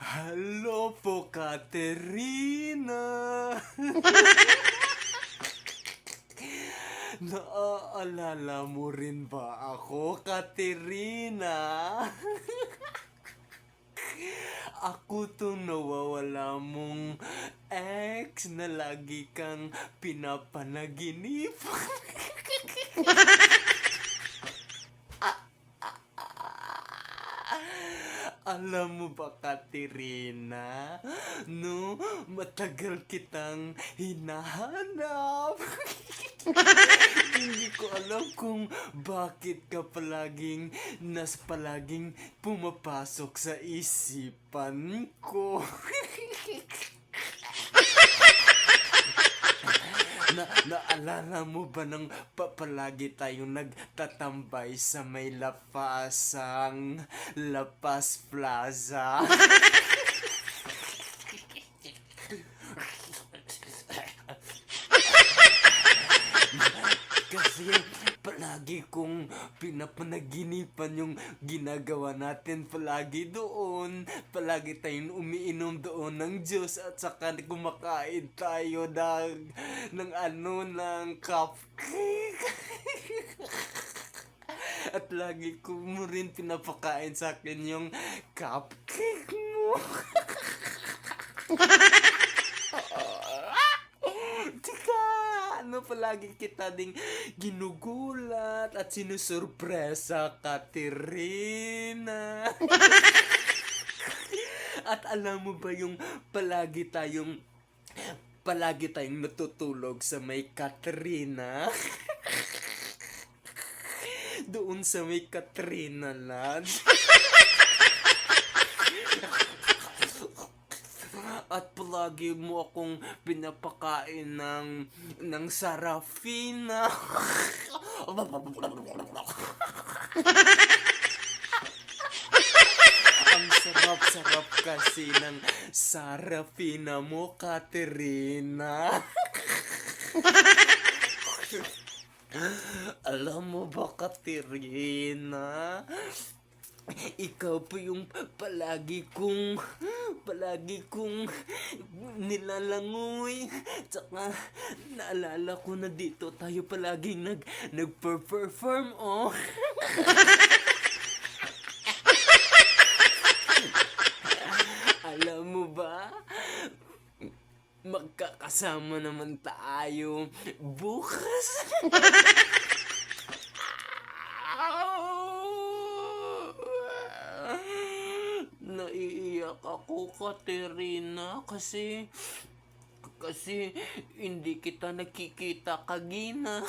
Hello po, Katerina. Naaalala mo rin ba ako, Katerina? Ako to nawawala mong ex na lagi kang pinapanaginip. Alam mo ba, Katerina? No, matagal kitang hinahanap. Hindi ko alam kung bakit ka palaging pumapasok sa isipan ko. Naalala mo ba nang palagi tayong nagtatambay sa may lapasang Lapas Plaza? Kasi palagi kong pinapanaginipan yung ginagawa natin palagi doon. Palagi tayong umiinom doon ng juice at saka kumakain tayo ng cupcake. At lagi ko mo rin pinapakain sa akin yung cupcake mo. Palagi kita ding ginugulat at sinusurpresa, Katerina. At alam mo ba yung palagi tayong natutulog sa may Katrina? Doon sa may Katrina Lodge. At palagi mo akong pinapakain ng Sarafina. Ang sarap-sarap kasi ng Sarafina mo, Katerina. Alam mo ba, Katerina? Ikaw po yung palagi kong nilalangoy. Tsaka naalala ko na dito tayo palaging nagperform, oh. Alam mo ba? Magkakasama naman tayo bukas. Naiiyak ako, Katerina, kasi hindi kita nakikita kagina.